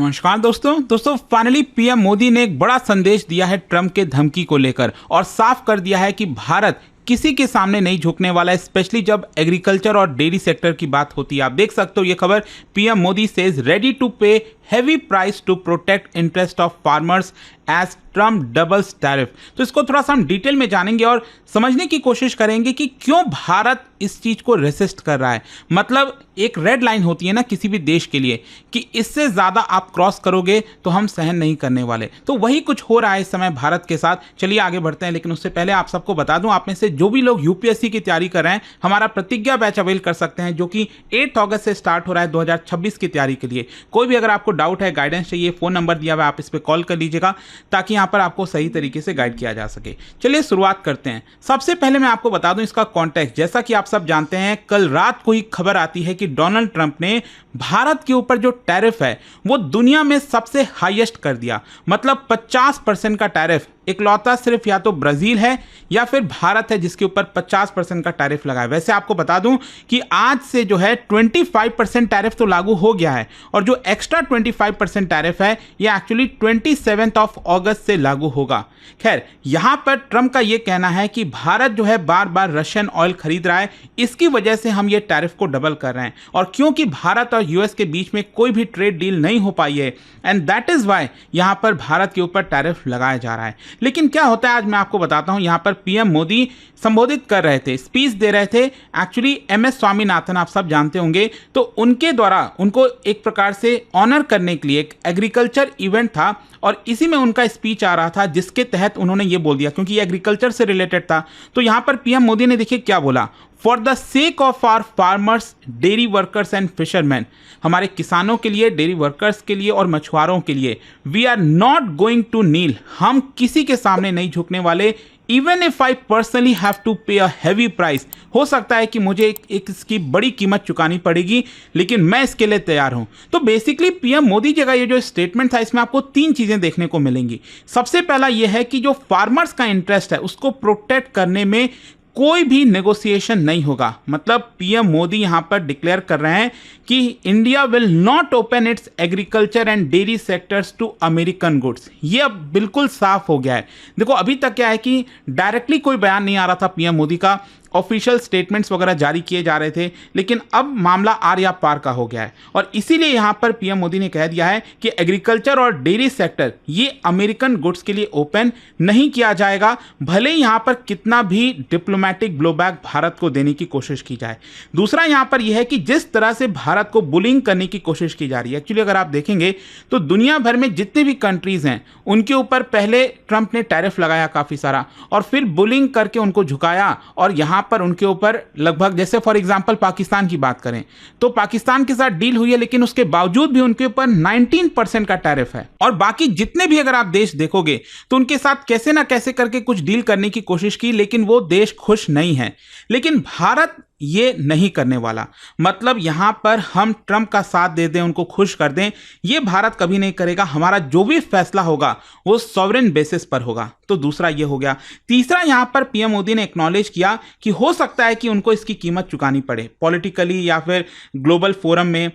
नमस्कार दोस्तों finally PM Modi ने एक बड़ा संदेश दिया है ट्रंप के धमकी को लेकर और साफ कर दिया है कि भारत किसी के सामने नहीं झुकने वाला है, स्पेशली जब एग्रीकल्चर और डेयरी सेक्टर की बात होती है। आप देख सकते हो ये खबर, PM Modi says ready to pay heavy price to protect interest of farmers as Trump doubles tariff. तो इसको थोड़ा सा हम डिटेल में जानेंगे और समझने की कोशिश करेंगे कि क्यों भारत इस चीज को रेसिस्ट कर रहा है। मतलब एक रेड लाइन होती है ना किसी भी देश के लिए कि इससे ज्यादा आप क्रॉस करोगे तो हम सहन नहीं करने वाले। तो वही कुछ हो रहा है इस समय भारत के साथ। चलिए आगे बढ़ते हैं, लेकिन उससे पहले आप सबको बता दूं, आप में से जो भी लोग यूपीएससी की तैयारी कर रहे हैं, हमारा प्रतिज्ञा बैच अवेल कर सकते हैं जो कि 8 अगस्त से स्टार्ट हो रहा है 2026 की तैयारी के लिए। कोई भी अगर आपको डाउट है, गाइडेंस चाहिए, फोन नंबर दिया हुआ है, आप इस पर कॉल कर लीजिएगा ताकि यहां पर आपको सही तरीके से गाइड किया जा सके। चलिए शुरुआत करते हैं। सबसे पहले मैं आपको बता दूं इसका कॉन्टेक्स्ट। जैसा कि आप सब जानते हैं, कल रात को ही खबर आती है कि डोनाल्ड ट्रंप ने भारत के ऊपर जो टैरिफ है वो दुनिया में सबसे हाईएस्ट कर दिया। मतलब 50% का टैरिफ इकलौता सिर्फ या तो ब्राजील है या फिर भारत है जिसके ऊपर 50% का टैरिफ लगा है। वैसे आपको बता दूं कि आज से जो है 25% टैरिफ तो लागू हो गया है और जो एक्स्ट्रा 25% टैरिफ है ये एक्चुअली 27 अगस्त से लागू होगा। खैर, यहां पर ट्रंप का यह कहना है कि भारत जो है बार बार रशियन ऑयल खरीद रहा है, इसकी वजह से हम ये टैरिफ को डबल कर रहे हैं। और क्योंकि भारत और यूएस के बीच में कोई भी ट्रेड डील नहीं हो पाई है, एंड दैट इज वाई यहां पर भारत के ऊपर टैरिफ लगाया जा रहा है। लेकिन क्या होता है आज मैं आपको बताता हूं। यहां पर पीएम मोदी संबोधित कर रहे थे, स्पीच दे रहे थे। एक्चुअली एमएस स्वामीनाथन आप सब जानते होंगे, तो उनके द्वारा उनको एक प्रकार से ऑनर करने के लिए एक एग्रीकल्चर इवेंट था और इसी में उनका स्पीच आ रहा था जिसके तहत उन्होंने ये बोल दिया, क्योंकि ये एग्रीकल्चर से रिलेटेड था। तो यहां पर पीएम मोदी ने देखिए क्या बोला, for the sake of our farmers, dairy workers and fisherman, हमारे किसानों के लिए, डेयरी वर्कर्स के लिए और मछुआरों के लिए, we are not going to kneel, हम किसी के सामने नहीं झुकने वाले। Even if I personally have to pay a heavy price, हो सकता है कि मुझे एक इसकी बड़ी कीमत चुकानी पड़ेगी, लेकिन मैं इसके लिए तैयार हूं। तो बेसिकली पीएम मोदी जी का ये जो स्टेटमेंट था, इसमें आपको 3 चीजें देखने को मिलेंगी। सबसे पहला यह है कि जो फार्मर्स का इंटरेस्ट है उसको प्रोटेक्ट करने में कोई भी नेगोशिएशन नहीं होगा। मतलब पीएम मोदी यहां पर डिक्लेयर कर रहे हैं कि India will not open its agriculture and dairy sectors to American goods. ये अब बिल्कुल साफ हो गया है। देखो अभी तक क्या है कि डायरेक्टली कोई बयान नहीं आ रहा था पीएम मोदी का, ऑफिशियल स्टेटमेंट्स वगैरह जारी किए जा रहे थे, लेकिन अब मामला आर या पार का हो गया है और इसीलिए यहां पर पीएम मोदी ने कह दिया है कि एग्रीकल्चर और डेयरी सेक्टर ये अमेरिकन गुड्स के लिए ओपन नहीं किया जाएगा, भले यहां पर कितना भी डिप्लोमेटिक ब्लोबैक भारत को देने की कोशिश की जाए। दूसरा यहां पर यह है कि जिस तरह से भारत को बुलिंग करने की कोशिश की जा रही है, एक्चुअली अगर आप देखेंगे तो दुनिया भर में जितने भी कंट्रीज हैं उनके ऊपर पहले ट्रंप ने टैरिफ लगाया काफी सारा और फिर बुलिंग करके उनको झुकाया और यहां पर उनके ऊपर लगभग, जैसे फॉर एग्जांपल पाकिस्तान की बात करें तो पाकिस्तान के साथ डील हुई है, लेकिन उसके बावजूद भी उनके ऊपर 19% का टैरिफ है। और बाकी जितने भी अगर आप देश देखोगे तो उनके साथ कैसे ना कैसे करके कुछ डील करने की कोशिश की, लेकिन वो देश खुश नहीं है। लेकिन भारत ये नहीं करने वाला। मतलब यहां पर हम ट्रंप का साथ दे दें, उनको खुश कर दें, ये भारत कभी नहीं करेगा। हमारा जो भी फैसला होगा वो सॉवरेन बेसिस पर होगा। तो दूसरा ये हो गया। तीसरा, यहां पर पीएम मोदी ने एक्नॉलेज किया कि हो सकता है कि उनको इसकी कीमत चुकानी पड़े पॉलिटिकली या फिर ग्लोबल फोरम में,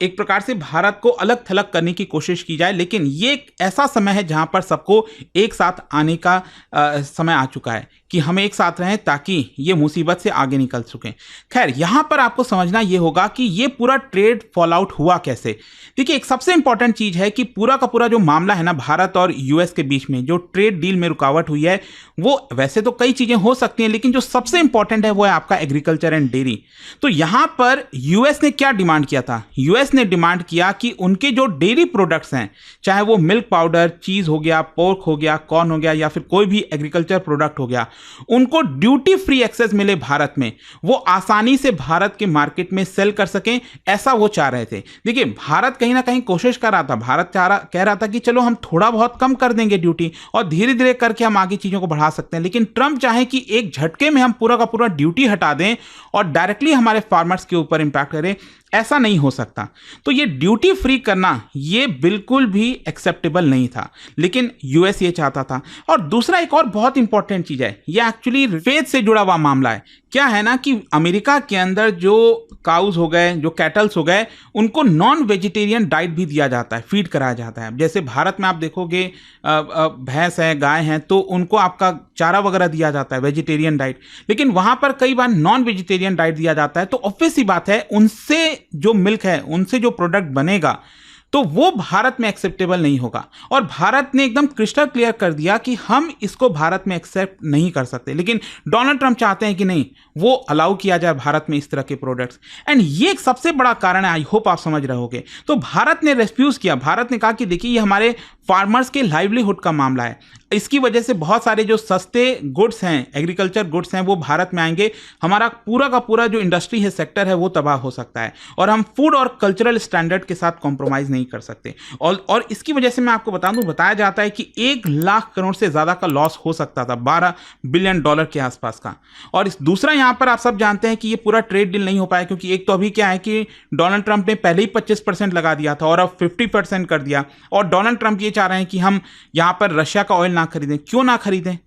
एक प्रकार से भारत को अलग थलग करने की कोशिश की जाए, लेकिन ये एक ऐसा समय है जहां पर सबको एक साथ आने का समय आ चुका है कि हम एक साथ रहें ताकि ये मुसीबत से आगे निकल सकें। खैर, यहां पर आपको समझना ये होगा कि ये पूरा ट्रेड फॉल आउट हुआ कैसे। देखिए, एक सबसे इंपॉर्टेंट चीज है कि पूरा का पूरा जो मामला है ना भारत और यूएस के बीच में, जो ट्रेड डील में रुकावट हुई है, वो वैसे तो कई चीजें हो सकती हैं, लेकिन जो सबसे इंपॉर्टेंट है वो है आपका एग्रीकल्चर एंड डेयरी। तो यहां पर यूएस ने क्या डिमांड किया था? यूएस ने डिमांड किया कि उनके जो डेयरी प्रोडक्ट्स हैं, चाहे वो मिल्क पाउडर, चीज हो गया, पोर्क हो गया, कॉर्न हो गया या फिर कोई भी एग्रीकल्चर प्रोडक्ट हो गया, उनको ड्यूटी फ्री एक्सेस मिले भारत में, वो आसानी से भारत के मार्केट में सेल कर सकें, ऐसा वो चाह रहे थे। देखिए, भारत कहीं ना कहीं कोशिश कर रहा था, भारत कह रहा था कि चलो हम थोड़ा बहुत कम कर देंगे ड्यूटी और धीरे धीरे करके हम आगे चीजों को बढ़ा सकते हैं। लेकिन ट्रंप चाहे कि एक झटके में हम पूरा का पूरा ड्यूटी हटा दें और डायरेक्टली हमारे फार्मर्स के ऊपर इंपैक्ट करें, ऐसा नहीं हो सकता। तो ये ड्यूटी फ्री करना ये बिल्कुल भी एक्सेप्टेबल नहीं था, लेकिन यूएस ये चाहता था। और दूसरा एक और बहुत इंपॉर्टेंट चीज है, ये एक्चुअली फेथ से जुड़ा हुआ मामला है। क्या है ना कि अमेरिका के अंदर जो काउज हो गए, जो कैटल्स हो गए, उनको नॉन वेजिटेरियन डाइट भी दिया जाता है, फीड कराया जाता है। जैसे भारत में आप देखोगे भैंस है, गाय हैं, तो उनको आपका चारा वगैरह दिया जाता है, वेजिटेरियन डाइट। लेकिन वहां पर कई बार नॉन वेजिटेरियन डाइट दिया जाता है, तो ऑब्वियस सी बात है उनसे जो मिल्क है, उनसे जो प्रोडक्ट बनेगा तो वो भारत में एक्सेप्टेबल नहीं होगा। और भारत ने एकदम क्रिस्टल क्लियर कर दिया कि हम इसको भारत में एक्सेप्ट नहीं कर सकते। लेकिन डोनाल्ड ट्रंप चाहते हैं कि नहीं, वो अलाउ किया जाए भारत में इस तरह के प्रोडक्ट्स। एंड ये एक सबसे बड़ा कारण है, आई होप आप समझ रहे होगे। तो भारत ने रेफ्यूज किया। भारत ने कहा कि देखिए, ये हमारे फार्मर्स के लाइवलीहुड का मामला है, इसकी वजह से बहुत सारे जो सस्ते गुड्स हैं, एग्रीकल्चर गुड्स हैं, वो भारत में आएंगे, हमारा पूरा का पूरा जो इंडस्ट्री है, सेक्टर है, वो तबाह हो सकता है, और हम फूड और कल्चरल स्टैंडर्ड के साथ कॉम्प्रोमाइज नहीं कर सकते। और इसकी वजह से मैं आपको बता दूं, बताया जाता है कि 1 लाख करोड़ से ज्यादा का लॉस हो सकता था, $12 बिलियन के आसपास का। और इस दूसरा, यहां पर आप सब जानते हैं कि ये पूरा ट्रेड डील नहीं हो पाया, क्योंकि एक तो अभी क्या है कि डोनाल्ड ट्रंप ने पहले ही 25% लगा दिया था और अब 50% कर दिया। और डोनाल्ड ट्रंप ये चाह रहे हैं कि हम यहां पर रशिया का ऑयल ना खरीदें। क्यों ना खरीदें?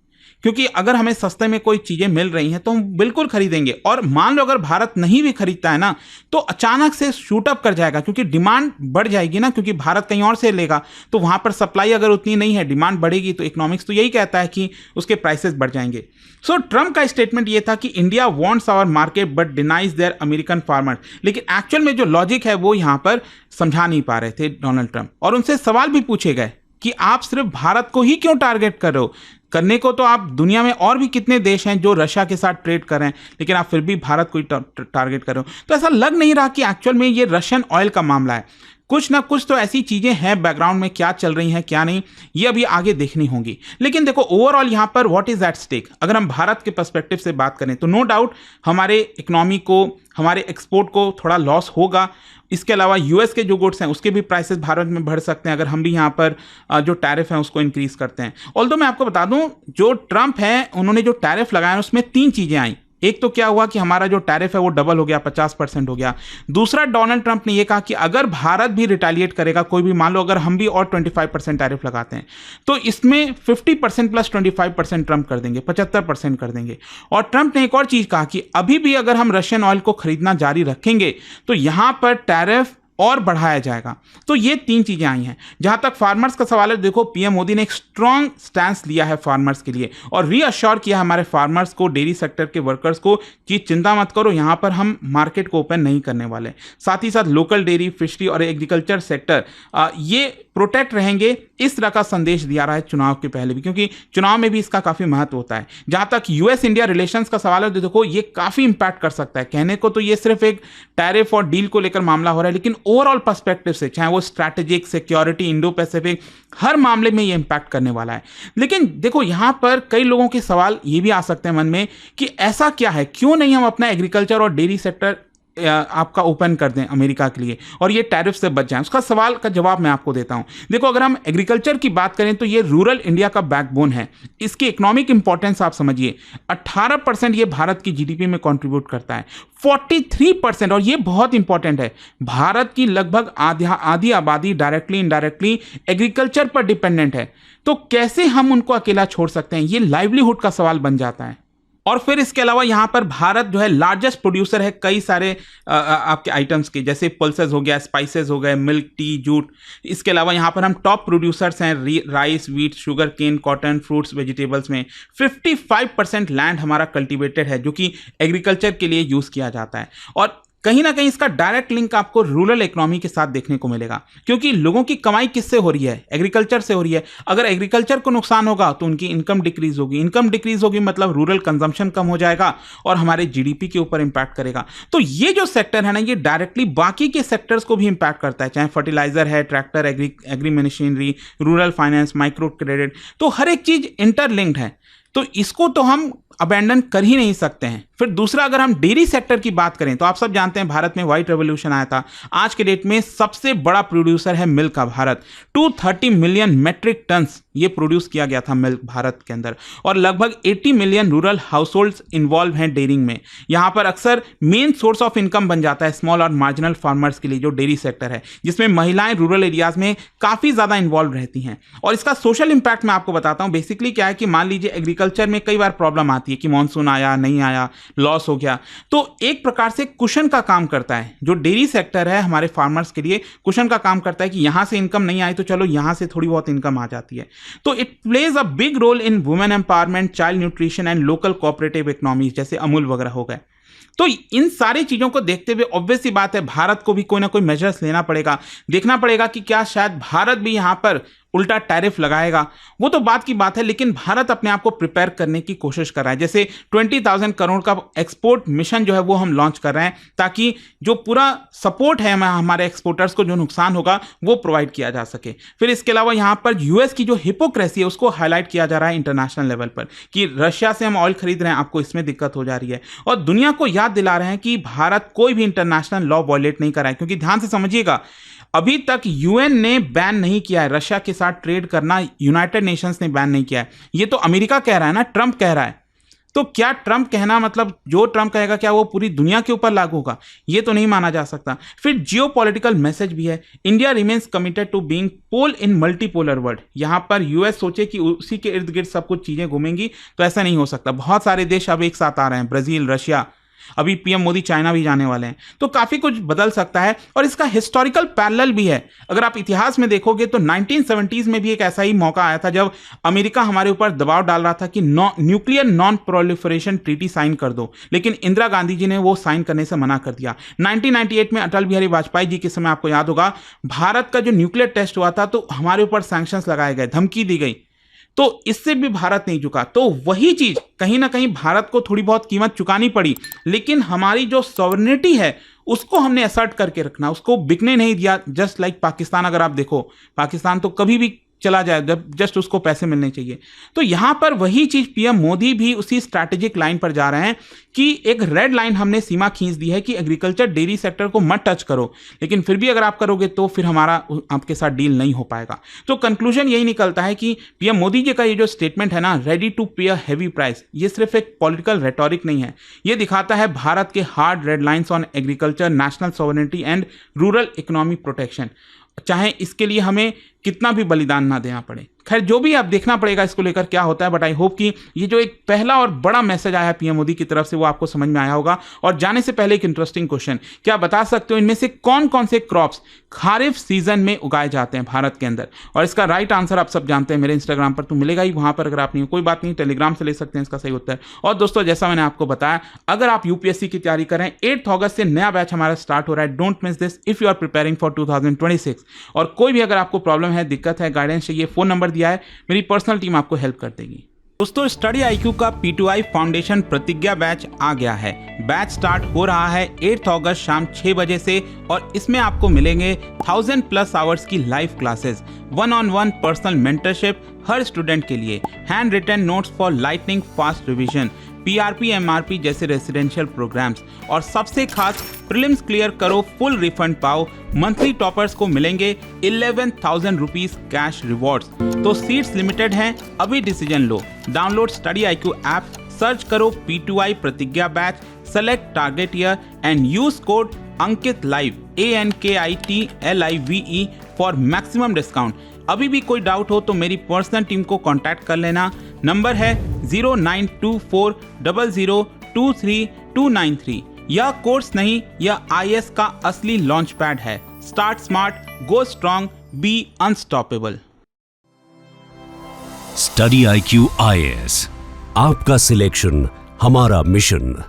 क्योंकि अगर हमें सस्ते में कोई चीजें मिल रही हैं तो हम बिल्कुल खरीदेंगे। और मान लो अगर भारत नहीं भी खरीदता है ना, तो अचानक से शूट अप कर जाएगा, क्योंकि डिमांड बढ़ जाएगी ना, क्योंकि भारत कहीं और से लेगा, तो वहां पर सप्लाई अगर उतनी नहीं है, डिमांड बढ़ेगी, तो इकोनॉमिक्स तो यही कहता है कि उसके प्राइसेस बढ़ जाएंगे। सो ट्रंप का स्टेटमेंट ये था कि India wants our market but denies their American farmers. लेकिन एक्चुअल में जो लॉजिक है वो यहां पर समझा नहीं पा रहे थे डोनाल्ड ट्रंप। और उनसे सवाल भी पूछे गए कि आप सिर्फ भारत को ही क्यों टारगेट कर रहे हो? करने को तो आप दुनिया में और भी कितने देश हैं जो रशिया के साथ ट्रेड कर रहे हैं, लेकिन आप फिर भी भारत को ही टारगेट कर रहे हो। तो ऐसा लग नहीं रहा कि एक्चुअल में ये रशियन ऑयल का मामला है। कुछ ना कुछ तो ऐसी चीजें हैं बैकग्राउंड में, क्या चल रही हैं क्या नहीं, ये अभी आगे देखनी होंगी। लेकिन देखो, ओवरऑल यहां पर व्हाट इज एट स्टेक, अगर हम भारत के पर्सपेक्टिव से बात करें तो नो डाउट हमारे इकोनॉमी को, हमारे एक्सपोर्ट को थोड़ा लॉस होगा। इसके अलावा यूएस के जो गुड्स हैं उसके भी प्राइसेस भारत में बढ़ सकते हैं अगर हम भी यहाँ पर जो टैरिफ है उसको इंक्रीज करते हैं। ऑल्दो मैं आपको बता दूं, जो ट्रंप है उन्होंने जो टैरिफ लगाया उसमें 3 चीजें आई। एक तो क्या हुआ कि हमारा जो टैरिफ है वो डबल हो गया, 50% हो गया। दूसरा, डोनाल्ड ट्रंप ने ये कहा कि अगर भारत भी रिटेलिएट करेगा, कोई भी, मान लो अगर हम भी और 25% टैरिफ लगाते हैं, तो इसमें 50% प्लस 25% ट्रंप कर देंगे, 75% कर देंगे। और ट्रंप ने एक और चीज कहा कि अभी भी अगर हम रशियन ऑयल को खरीदना जारी रखेंगे तो यहां पर टैरिफ और बढ़ाया जाएगा। तो ये 3 चीजें आई हैं। जहां तक फार्मर्स का सवाल है, देखो पीएम मोदी ने एक स्ट्रांग स्टैंस लिया है फार्मर्स के लिए और रीअश्योर किया हमारे फार्मर्स को, डेयरी सेक्टर के वर्कर्स को कि चिंता मत करो, यहां पर हम मार्केट को ओपन नहीं करने वाले। साथ ही साथ लोकल डेयरी, फिशरी और एग्रीकल्चर सेक्टर ये प्रोटेक्ट रहेंगे, इस तरह का संदेश दिया रहा है चुनाव के पहले भी, क्योंकि चुनाव में भी इसका काफी महत्व होता है। जहां तक यूएस इंडिया रिलेशंस का सवाल है, तो देखो ये काफी इंपैक्ट कर सकता है। कहने को तो ये सिर्फ एक टैरिफ और डील को लेकर मामला हो रहा है, लेकिन ओवरऑल पर्सपेक्टिव से, चाहे वो स्ट्रैटेजिक, सिक्योरिटी, इंडो पैसिफिक, हर मामले में ये इंपैक्ट करने वाला है। लेकिन देखो यहां पर कई लोगों के सवाल ये भी आ सकते हैं मन में कि ऐसा क्या है, क्यों नहीं हम अपना एग्रीकल्चर और डेयरी सेक्टर आपका ओपन कर दें अमेरिका के लिए और ये टैरिफ से बच जाएं। उसका सवाल का जवाब मैं आपको देता हूं। देखो, अगर हम एग्रीकल्चर की बात करें तो ये रूरल इंडिया का बैकबोन है। इसकी इकोनॉमिक इंपॉर्टेंस आप समझिए, 18% ये भारत की जीडीपी में कंट्रीब्यूट करता है, 43%, और ये बहुत इंपॉर्टेंट है, भारत की लगभग आधी आबादी डायरेक्टली इनडायरेक्टली एग्रीकल्चर पर डिपेंडेंट है। तो कैसे हम उनको अकेला छोड़ सकते हैं? ये लाइवलीहुड का सवाल बन जाता है। और फिर इसके अलावा यहां पर भारत जो है लार्जेस्ट प्रोड्यूसर है कई सारे आपके आइटम्स के, जैसे पल्सेस हो गया, स्पाइसेस हो गए, मिल्क, टी, जूट। इसके अलावा यहां पर हम टॉप प्रोड्यूसर्स हैं rice, wheat, sugarcane, cotton, fruits, vegetables में। 55% लैंड हमारा कल्टिवेटेड है जो कि एग्रीकल्चर के लिए यूज किया जाता है। और कहीं ना कहीं इसका डायरेक्ट लिंक आपको रूरल इकोनॉमी के साथ देखने को मिलेगा, क्योंकि लोगों की कमाई किससे हो रही है? एग्रीकल्चर से हो रही है। अगर एग्रीकल्चर को नुकसान होगा तो उनकी इनकम डिक्रीज होगी, इनकम डिक्रीज होगी मतलब रूरल कंजम्पशन कम हो जाएगा और हमारे जीडीपी के ऊपर इंपैक्ट करेगा। तो ये जो सेक्टर है ना, ये डायरेक्टली बाकी के सेक्टर्स को भी इंपैक्ट करता है, चाहे फर्टिलाइजर है, tractor, agri machinery, rural finance, micro credit, तो हर एक चीज इंटरलिंक्ड है। तो इसको तो हम अबैंडन कर ही नहीं सकते हैं। फिर दूसरा, अगर हम डेयरी सेक्टर की बात करें तो आप सब जानते हैं भारत में व्हाइट रेवोल्यूशन आया था। आज के डेट में सबसे बड़ा प्रोड्यूसर है मिल्क का भारत। 230 मिलियन मेट्रिक टन्स ये प्रोड्यूस किया गया था मिल्क भारत के अंदर, और लगभग 80 मिलियन रूरल हाउसहोल्ड्स इन्वॉल्व हैं डेयरिंग में। यहां पर अक्सर मेन सोर्स ऑफ इनकम बन जाता है स्मॉल और मार्जिनल फार्मर्स के लिए जो डेयरी सेक्टर है, जिसमें महिलाएं रूरल एरियाज में काफी ज्यादा इन्वॉल्व रहती हैं। और इसका सोशल इंपैक्ट मैं आपको बताता हूं। बेसिकली क्या है कि मान लीजिए एग्रीकल्चर में कई बार प्रॉब्लम आती है कि मानसून आया नहीं आया, लॉस हो गया, तो एक प्रकार से कुशन का काम करता है। जो डेयरी सेक्टर है हमारे फार्मर्स के लिए कुशन का काम करता है कि यहां से इनकम नहीं आई तो चलो यहां से थोड़ी बहुत इनकम आ जाती है। तो it plays a big role in women empowerment, child nutrition and local cooperative economies, जैसे अमूल वगैरह हो गए। तो इन सारी चीजों को देखते हुए ऑब्वियस सी बात है भारत को भी कोई ना कोई मेजर्स लेना पड़ेगा, देखना पड़ेगा कि क्या शायद भारत भी यहां पर उल्टा टैरिफ लगाएगा। वो तो बात की बात है, लेकिन भारत अपने आप को प्रिपेयर करने की कोशिश कर रहा है। जैसे 20,000 करोड़ का एक्सपोर्ट मिशन जो है वो हम लॉन्च कर रहे हैं, ताकि जो पूरा सपोर्ट है हमारे एक्सपोर्टर्स को, जो नुकसान होगा वो प्रोवाइड किया जा सके। फिर इसके अलावा यहाँ पर यूएस की जो हिपोक्रेसी है उसको हाईलाइट किया जा रहा है इंटरनेशनल लेवल पर, कि रशिया से हम ऑयल खरीद रहे हैं, आपको इसमें दिक्कत हो जा रही है। और दुनिया को याद दिला रहे हैं कि भारत कोई भी इंटरनेशनल लॉ वायलेट नहीं कर रहा है, क्योंकि ध्यान से समझिएगा, अभी तक यूएन ने बैन नहीं किया है रशिया के साथ ट्रेड करना, यूनाइटेड नेशंस ने बैन नहीं किया है। ये तो अमेरिका कह रहा है ना, ट्रंप कह रहा है। तो क्या ट्रंप कहना मतलब जो ट्रंप कहेगा क्या वो पूरी दुनिया के ऊपर लागू होगा? ये तो नहीं माना जा सकता। फिर जियोपॉलिटिकल मैसेज भी है, India remains committed to being pole in multipolar world. यहां पर यूएस सोचे कि उसी के इर्द गिर्द सब कुछ चीजें घूमेंगी, तो ऐसा नहीं हो सकता। बहुत सारे देश अब एक साथ आ रहे हैं, ब्राजील, रशिया, अभी पीएम मोदी चाइना भी जाने वाले हैं, तो काफी कुछ बदल सकता है। और इसका हिस्टोरिकल पैरेलल भी है। अगर आप इतिहास में देखोगे तो 1970s में भी एक ऐसा ही मौका आया था जब अमेरिका हमारे ऊपर दबाव डाल रहा था कि nuclear non proliferation treaty sign कर दो, लेकिन इंदिरा गांधी जी ने वो साइन करने से मना कर दिया। 1998 में अटल बिहारी वाजपेयी जी के समय आपको याद होगा, भारत का जो न्यूक्लियर टेस्ट हुआ था तो हमारे ऊपर सैंक्शंस लगाए गए, धमकी दी गई, तो इससे भी भारत नहीं झुका। तो वही चीज कहीं ना कहीं भारत को थोड़ी बहुत कीमत चुकानी पड़ी, लेकिन हमारी जो सॉवरेनिटी है उसको हमने असर्ट करके रखना, उसको बिकने नहीं दिया। जस्ट लाइक पाकिस्तान, अगर आप देखो, पाकिस्तान तो कभी भी चला जाए जब जस्ट उसको पैसे मिलने चाहिए। तो यहां पर वही चीज पीएम मोदी भी उसी स्ट्रैटेजिक लाइन पर जा रहे हैं कि एक रेड लाइन हमने सीमा खींच दी है कि एग्रीकल्चर डेयरी सेक्टर को मत टच करो, लेकिन फिर भी अगर आप करोगे तो फिर हमारा आपके साथ डील नहीं हो पाएगा। तो कंक्लूजन यही निकलता है कि पीएम मोदी जी का ये जो स्टेटमेंट है ना, ready to pay a heavy price, ये सिर्फ एक पॉलिटिकल रेटोरिक नहीं है, ये दिखाता है भारत के hard red lines on agriculture, national sovereignty and rural economy protection, चाहे इसके लिए हमें कितना भी बलिदान ना देना पड़े। खैर जो भी आप देखना पड़ेगा इसको लेकर क्या होता है, बट आई होप कि ये जो एक पहला और बड़ा मैसेज आया पीएम मोदी की तरफ से वो आपको समझ में आया होगा। और जाने से पहले एक इंटरेस्टिंग क्वेश्चन, क्या बता सकते हो इनमें से कौन कौन से क्रॉप्स खारिफ सीजन में उगाए जाते हैं भारत के अंदर? और इसका राइट आंसर आप सब जानते हैं, मेरे इंस्टाग्राम पर तो मिलेगा ही, वहां पर अगर आप नहीं हो कोई बात नहीं, टेलीग्राम से ले सकते हैं इसका सही उत्तर। और दोस्तों जैसा मैंने आपको बताया, अगर आप यूपीएससी की तैयारी कर रहे हैं, 8 अगस्त से नया बैच हमारा स्टार्ट हो रहा है, don't miss this if you are preparing for 2026। और कोई भी अगर आपको प्रॉब्लम है, दिक्कत है, गाइडेंस चाहिए, फोन नंबर दिया है, मेरी पर्सनल टीम आपको हेल्प कर देगी। दोस्तों स्टडी आईक्यू का P2I फाउंडेशन प्रतिज्ञा बैच आ गया है। बैच स्टार्ट हो रहा है 8 अगस्त शाम 6 बजे से, और इसमें आपको मिलेंगे 1000+ आवर्स की live classes, 1-on-1 personal mentorship हर स्टूडेंट के लिए, hand written notes for lightning fast revision, PRP MRP जैसे रेसिडेंशियल प्रोग्राम्स, और सबसे खास प्रीलिम्स क्लियर करो फुल रिफंड पाओ। मंथली टॉपर्स को मिलेंगे 11,000 रुपीज कैश रिवॉर्ड्स। तो सीट्स लिमिटेड हैं, अभी डिसीजन लो। Download study IQ app, search करो P2I Pratigya batch, select target year and use code Ankit live ANKITLIVE for maximum discount. अभी भी कोई डाउट हो तो मेरी पर्सनल टीम को कांटेक्ट कर लेना। नंबर है 092400232993। यह कोर्स नहीं, यह IAS का असली लॉन्च पैड है। Start smart, go strong, be unstoppable. Study IQ IAS, आपका सिलेक्शन हमारा मिशन।